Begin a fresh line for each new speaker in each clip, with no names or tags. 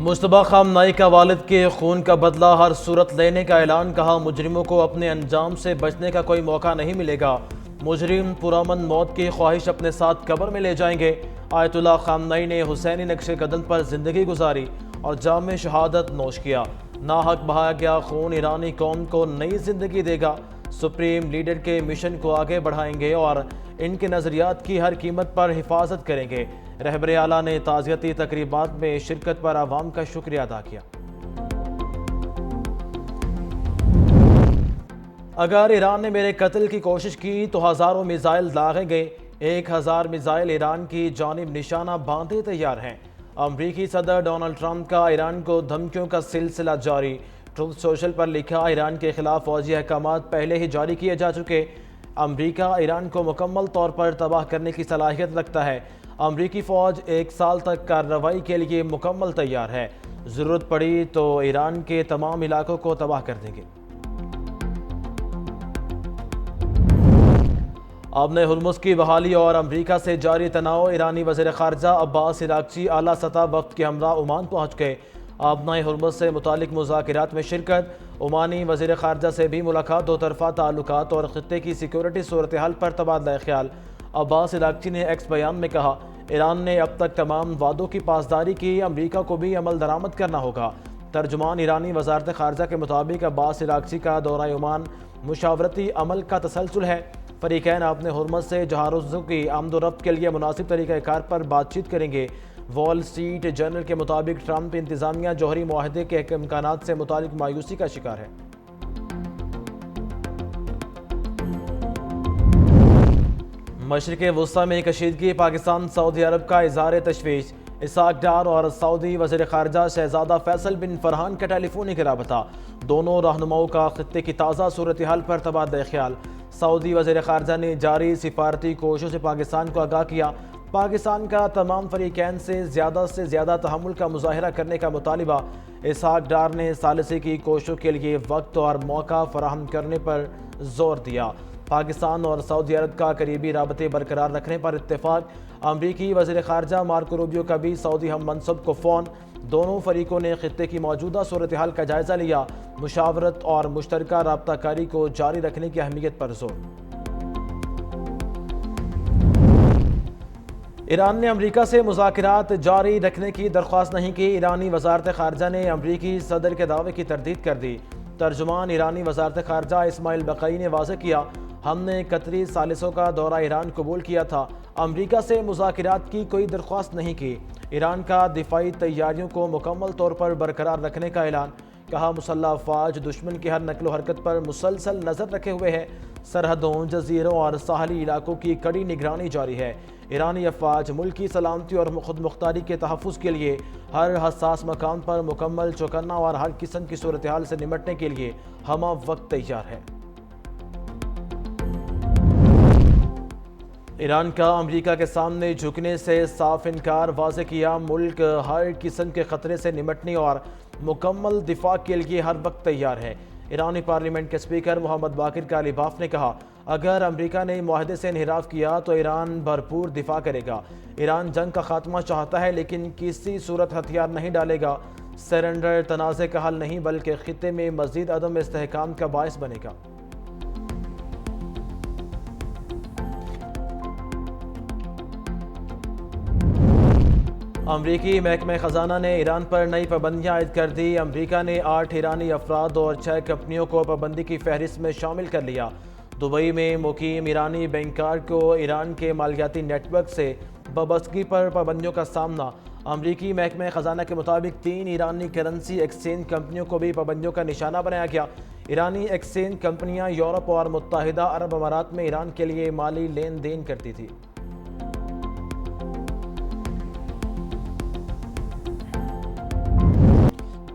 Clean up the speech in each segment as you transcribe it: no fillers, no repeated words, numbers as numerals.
مشتبہ خامنائی کا والد کے خون کا بدلہ ہر صورت لینے کا اعلان، کہا مجرموں کو اپنے انجام سے بچنے کا کوئی موقع نہیں ملے گا، مجرم پرامن موت کی خواہش اپنے ساتھ قبر میں لے جائیں گے۔ آیت اللہ خامنائی نے حسینی نقش قدم پر زندگی گزاری اور جام شہادت نوش کیا۔ ناحق بہایا گیا خون ایرانی قوم کو نئی زندگی دے گا، سپریم لیڈر کے مشن کو آگے بڑھائیں گے اور ان کے نظریات کی ہر قیمت پر حفاظت کریں گے۔ رہبر اعلیٰ نے تعزیتی تقریبات میں شرکت پر عوام کا شکریہ ادا کیا۔ اگر ایران نے میرے قتل کی کوشش کی تو ہزاروں میزائل داغے گئے، 1000 میزائل ایران کی جانب نشانہ باندھے تیار ہیں۔ امریکی صدر ڈونلڈ ٹرمپ کا ایران کو دھمکیوں کا سلسلہ جاری، ٹروتھ سوشل پر لکھا، ایران کے خلاف فوجی احکامات پہلے ہی جاری کیے جا چکے، امریکہ ایران کو مکمل طور پر تباہ کرنے کی صلاحیت رکھتا ہے، امریکی فوج 1 سال تک کارروائی کے لیے مکمل تیار ہے، ضرورت پڑی تو ایران کے تمام علاقوں کو تباہ کر دیں گے۔ ابن ہرمز کی بحالی اور امریکہ سے جاری تناؤ، ایرانی وزیر خارجہ عباس عراقچی اعلیٰ سطح وفد کے ہمراہ عمان پہنچ گئے۔ ابن ہرمز سے متعلق مذاکرات میں شرکت، عمانی وزیر خارجہ سے بھی ملاقات، دو طرفہ تعلقات اور خطے کی سیکورٹی صورتحال پر تبادلہ خیال۔ عباس عراقچی نے ایکس بیان میں کہا، ایران نے اب تک تمام وعدوں کی پاسداری کی، امریکہ کو بھی عمل درآمد کرنا ہوگا۔ ترجمان ایرانی وزارت خارجہ کے مطابق عباس عراقچی کا دورہ عمان مشاورتی عمل کا تسلسل ہے، فریقین ابن ہرمز سے جہازوں کی آمد و رفت کے لیے مناسب طریقہ کار پر بات چیت کریں گے۔ وال اسٹریٹ جرنل کے مطابق ٹرمپ انتظامیہ جوہری معاہدے کے امکانات سے متعلق مایوسی کا شکار ہے۔ مشرق وسطی میں کشیدگی، پاکستان سعودی عرب کا اظہار تشویش، اسحاق ڈار اور سعودی وزیر خارجہ شہزادہ فیصل بن فرحان کا ٹیلی فونک رابطہ، دونوں رہنماؤں کا خطے کی تازہ صورتحال پر تبادلہ خیال۔ سعودی وزیر خارجہ نے جاری سفارتی کوششوں سے پاکستان کو آگاہ کیا، پاکستان کا تمام فریقین سے زیادہ تحمل کا مظاہرہ کرنے کا مطالبہ۔ اسحاق ڈار نے ثالثی کی کوششوں کے لیے وقت اور موقع فراہم کرنے پر زور دیا۔ پاکستان اور سعودی عرب کا قریبی رابطے برقرار رکھنے پر اتفاق، امریکی وزیر خارجہ مارکو روبیو کا بھی سعودی ہم منصب کو فون، دونوں فریقوں نے خطے کی موجودہ صورتحال کا جائزہ لیا، مشاورت اور مشترکہ رابطہ کاری کو جاری رکھنے کی اہمیت پر زور۔ ایران نے امریکہ سے مذاکرات جاری رکھنے کی درخواست نہیں کی، ایرانی وزارت خارجہ نے امریکی صدر کے دعوے کی تردید کر دی۔ ترجمان ایرانی وزارت خارجہ اسماعیل بقائی نے واضح کیا، ہم نے قطری ثالثوں کا دورہ ایران قبول کیا تھا، امریکہ سے مذاکرات کی کوئی درخواست نہیں کی۔ ایران کا دفاعی تیاریوں کو مکمل طور پر برقرار رکھنے کا اعلان، کہا مسلح افواج دشمن کی ہر نقل و حرکت پر مسلسل نظر رکھے ہوئے ہیں، سرحدوں، جزیروں اور ساحلی علاقوں کی کڑی نگرانی جاری ہے۔ ایرانی افواج ملک کی سلامتی اور خود مختاری کے تحفظ کے لیے ہر حساس مقام پر مکمل چوکنا اور ہر قسم کی صورتحال سے نمٹنے کے لیے ہمہ وقت تیار ہے۔ ایران کا امریکہ کے سامنے جھکنے سے صاف انکار، واضح کیا ملک ہر قسم کے خطرے سے نمٹنے اور مکمل دفاع کے لیے ہر وقت تیار ہے۔ ایرانی پارلیمنٹ کے اسپیکر محمد باقر کالیباف نے کہا، اگر امریکہ نے معاہدے سے انحراف کیا تو ایران بھرپور دفاع کرے گا۔ ایران جنگ کا خاتمہ چاہتا ہے لیکن کسی صورت ہتھیار نہیں ڈالے گا۔ سرنڈر تنازع کا حل نہیں بلکہ خطے میں مزید عدم استحکام کا باعث بنے گا۔ امریکی محکمہ خزانہ نے ایران پر نئی پابندیاں عائد کر دی، امریکہ نے 8 ایرانی افراد اور 6 کمپنیوں کو پابندی کی فہرست میں شامل کر لیا۔ دبئی میں مقیم ایرانی بینکار کو ایران کے مالیاتی نیٹ ورک سے وابستگی پر پابندیوں کا سامنا، امریکی محکمہ خزانہ کے مطابق 3 ایرانی کرنسی ایکسچینج کمپنیوں کو بھی پابندیوں کا نشانہ بنایا گیا۔ ایرانی ایکسچینج کمپنیاں یورپ اور متحدہ عرب امارات میں ایران کے لیے مالی لین دین کرتی تھی۔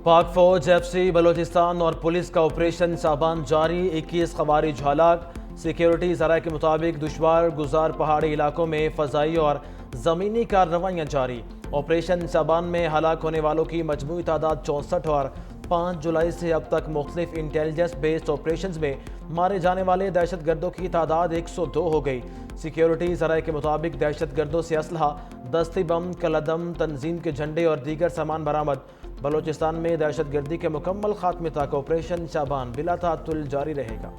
پاک فوج، ایف سی بلوچستان اور پولیس کا آپریشن صابان جاری، 21 خوارج ہلاک۔ سیکیورٹی ذرائع کے مطابق دشوار گزار پہاڑی علاقوں میں فضائی اور زمینی کارروائیاں جاری۔ آپریشن صابان میں ہلاک ہونے والوں کی مجموعی تعداد 64 اور 5 جولائی سے اب تک مختلف انٹیلیجنس بیسڈ آپریشنز میں مارے جانے والے دہشت گردوں کی تعداد 102 ہو گئی۔ سیکیورٹی ذرائع کے مطابق دہشت گردوں سے اسلحہ، دستی بم، کلعدم، تنظیم کے جھنڈے اور دیگر سامان برآمد۔ بلوچستان میں دہشت گردی کے مکمل خاتمے تک آپریشن شابان بلا تعطل جاری رہے گا۔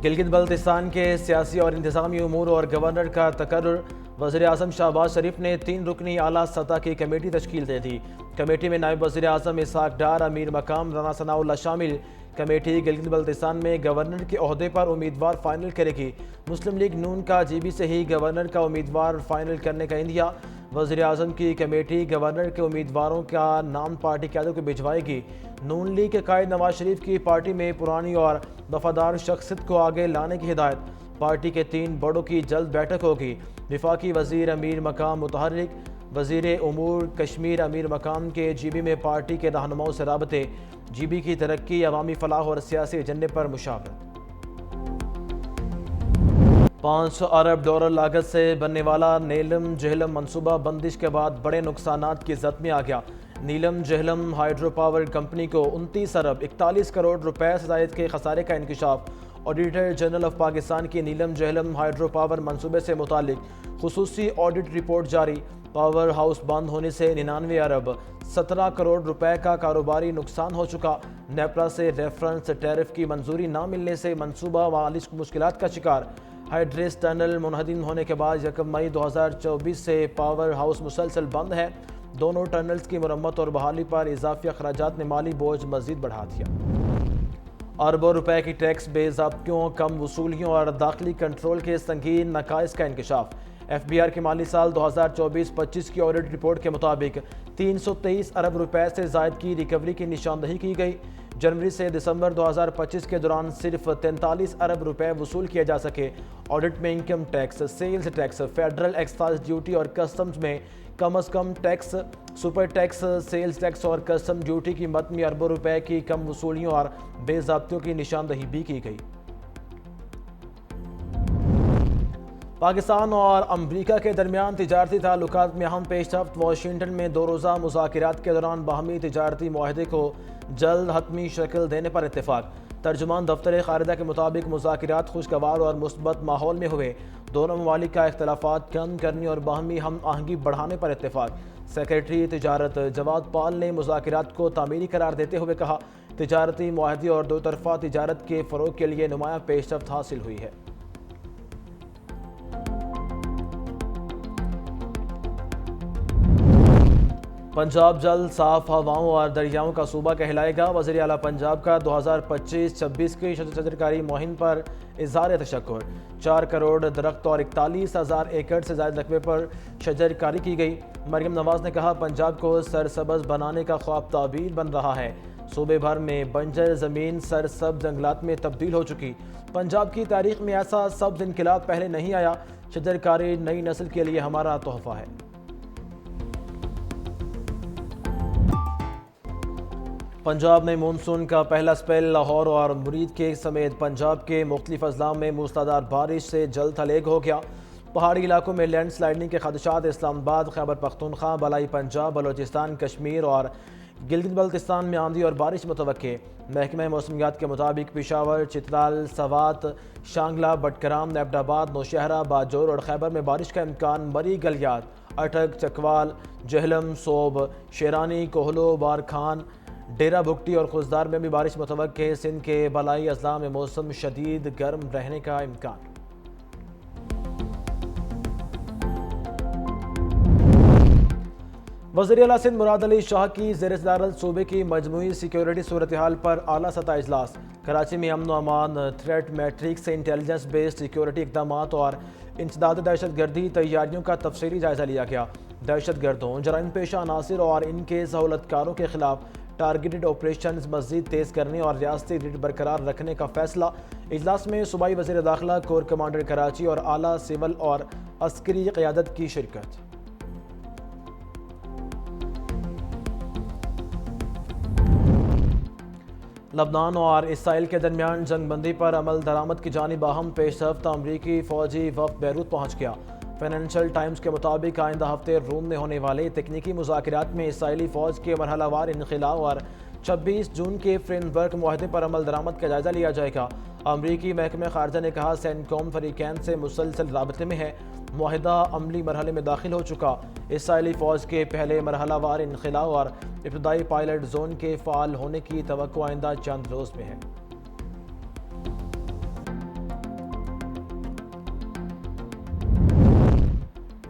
گلگت بلتستان کے سیاسی اور انتظامی امور اور گورنر کا تقرر۔ وزیر اعظم شہباز شریف نے 3 رکنی اعلیٰ سطح کی کمیٹی تشکیل دے دی۔ کمیٹی میں نائب وزیر اعظم اسحاق ڈار، امیر مقام رانا ثناء اللہ شامل۔ کمیٹی گلگت بلتستان میں گورنر کے عہدے پر امیدوار فائنل کرے گی۔ مسلم لیگ نون کا جی بی سے ہی گورنر کا امیدوار فائنل کرنے کا عندیہ۔ وزیر اعظم کی کمیٹی گورنر کے امیدواروں کا نام پارٹی قیادت کو بھجوائے گی۔ نون لیگ کے قائد نواز شریف کی پارٹی میں پرانی اور وفادار شخصیت کو آگے لانے کی ہدایت۔ پارٹی کے 3 بڑوں کی جلد بیٹھک ہوگی۔ وفاقی وزیر امیر مقام متحرک، وزیر امور کشمیر امیر مقام کے جی بی میں پارٹی کے رہنماؤں سے رابطے، جی بی کی ترقی، عوامی فلاح اور سیاسی ایجنڈے پر مشاورت۔ 5 ارب ڈالر لاگت سے بننے والا نیلم جہلم منصوبہ بندش کے بعد بڑے نقصانات کی زد میں آ گیا۔ نیلم جہلم ہائیڈرو پاور کمپنی کو 29 ارب 41 کروڑ روپے سے زائد کے خسارے کا انکشاف۔ آڈیٹر جنرل آف پاکستان کی نیلم جہلم ہائیڈرو پاور منصوبے سے متعلق خصوصی آڈٹ رپورٹ جاری۔ پاور ہاؤس بند ہونے سے 99 ارب 17 کروڑ روپے کا کاروباری نقصان ہو چکا۔ نیپرا سے ریفرنس ٹیرف کی منظوری نہ ملنے سے منصوبہ مالی مشکلات کا شکار۔ ہائیڈریس ٹنل منہدم ہونے کے بعد 1 مئی 2024 سے پاور ہاؤس مسلسل بند ہے۔ دونوں ٹنلز کی مرمت اور بحالی پر اضافی اخراجات نے مالی بوجھ مزید بڑھا دیا۔ اربوں روپے کی ٹیکس بے ضابطوں، کم وصولیوں اور داخلی کنٹرول کے سنگین نقائص کا انکشاف۔ ایف بی آر کے مالی سال 2024-25 کی آڈٹ رپورٹ کے مطابق 323 ارب روپے سے زائد کی ریکوری کی نشاندہی کی گئی۔ جنوری سے دسمبر 2025 کے دوران صرف 43 ارب روپے وصول کیے جا سکے۔ آڈٹ میں income tax, sales tax, federal excise duty اور کسٹمز میں کم از کم tax, super tax, sales tax اور کسٹم ڈیوٹی کی مد میں اربوں روپے کی کم وصولیوں اور بے ضابطوں کی نشاندہی بھی کی گئی۔ پاکستان اور امریکہ کے درمیان تجارتی تعلقات میں اہم پیش رفت۔ واشنگٹن میں 2 روزہ مذاکرات کے دوران باہمی تجارتی معاہدے کو جلد حتمی شکل دینے پر اتفاق۔ ترجمان دفتر خارجہ کے مطابق مذاکرات خوشگوار اور مثبت ماحول میں ہوئے۔ دونوں ممالک کا اختلافات کم کرنے اور باہمی ہم آہنگی بڑھانے پر اتفاق۔ سیکریٹری تجارت جواد پال نے مذاکرات کو تعمیری قرار دیتے ہوئے کہا، تجارتی معاہدے اور 2 طرفہ تجارت کے فروغ کے لیے نمایاں پیش رفت حاصل ہوئی ہے۔ پنجاب جلد صاف ہواؤں اور دریاؤں کا صوبہ کہلائے گا۔ وزیر اعلیٰ پنجاب کا 2025-26 کی شجرکاری مہم پر اظہار تشکر۔ 4 کروڑ درخت اور 41,000 ایکڑ سے زائد رقبے پر شجرکاری کی گئی۔ مریم نواز نے کہا، پنجاب کو سرسبز بنانے کا خواب تعبیر بن رہا ہے۔ صوبے بھر میں بنجر زمین سرسبز جنگلات میں تبدیل ہو چکی۔ پنجاب کی تاریخ میں ایسا سبز انقلاب پہلے نہیں آیا۔ شجرکاری نئی نسل کے لیے ہمارا تحفہ ہے۔ پنجاب میں مونسون کا پہلا سپیل لاہور اور مرید کے سمیت پنجاب کے مختلف اضلاع میں موسلادھار بارش سے جلد تلیگ ہو گیا۔ پہاڑی علاقوں میں لینڈ سلائڈنگ کے خدشات۔ اسلام آباد، خیبر پختونخوا، بالائی پنجاب، بلوچستان، کشمیر اور گلگت بلتستان میں آندھی اور بارش متوقع۔ محکمہ موسمیات کے مطابق پشاور، چترال، سوات، شانگلہ، بٹگرام، نیپڈ آباد، نوشہرہ، باجور اور خیبر میں بارش کا امکان۔ مری، گلیات، اٹک، چکوال، جہلم، صوب، شیرانی، کوہلو، بارکھان، ڈیرہ بگٹی اور خزدار میں بھی بارش متوقع ہے۔ سندھ کے بالائی اضلاع میں موسم شدید گرم رہنے کا امکان۔ وزیر اعلیٰ سندھ مراد علی شاہ کی زیر صدارت صوبے کی مجموعی سیکیورٹی صورتحال پر اعلیٰ سطح اجلاس۔ کراچی میں امن و امان، تھریٹ میٹرکس سے انٹیلیجنس بیسڈ سیکیورٹی اقدامات اور انسداد دہشت گردی تیاریوں کا تفصیلی جائزہ لیا گیا۔ دہشت گردوں، جرائم پیشہ عناصر اور ان کے سہولت کاروں کے خلاف ٹارگیٹڈ آپریشنز مزید تیز کرنے اور ریاستی ریٹ برقرار رکھنے کا فیصلہ۔ اجلاس میں صوبائی وزیر داخلہ، کور کمانڈر کراچی اور اعلیٰ سول اور عسکری قیادت کی شرکت۔ لبنان اور اسرائیل کے درمیان جنگ بندی پر عمل درآمد کی جانب اہم پیش رفت۔ امریکی فوجی وفد بیروت پہنچ گیا۔ فائنینشل ٹائمز کے مطابق آئندہ ہفتے روم میں ہونے والے تکنیکی مذاکرات میں اسرائیلی فوج کے مرحلہ وار انخلاء اور 26 جون کے فریم ورک معاہدے پر عمل درآمد کا جائزہ لیا جائے گا۔ امریکی محکمہ خارجہ نے کہا سینٹ کوم فریقین سے مسلسل رابطے میں ہے، معاہدہ عملی مرحلے میں داخل ہو چکا۔ اسرائیلی فوج کے پہلے مرحلہ وار انخلاء اور ابتدائی پائلٹ زون کے فعال ہونے کی توقع آئندہ چند روز میں ہے۔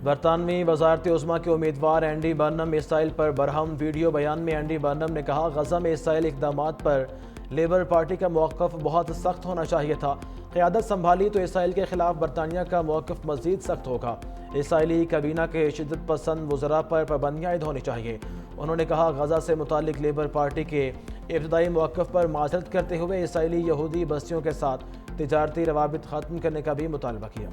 برطانوی وزارت عظمیٰ کے امیدوار اینڈی برنم اسرائیل پر برہم۔ ویڈیو بیان میں اینڈی برنم نے کہا غزہ میں اسرائیلی اقدامات پر لیبر پارٹی کا موقف بہت سخت ہونا چاہیے تھا۔ قیادت سنبھالی تو اسرائیل کے خلاف برطانیہ کا موقف مزید سخت ہوگا۔ اسرائیلی کابینہ کے شدت پسند وزراء پر پابندیاں عائد ہونی چاہیے۔ انہوں نے کہا غزہ سے متعلق لیبر پارٹی کے ابتدائی موقف پر معذرت کرتے ہوئے اسرائیلی یہودی بستیوں کے ساتھ تجارتی روابط ختم کرنے کا بھی مطالبہ کیا۔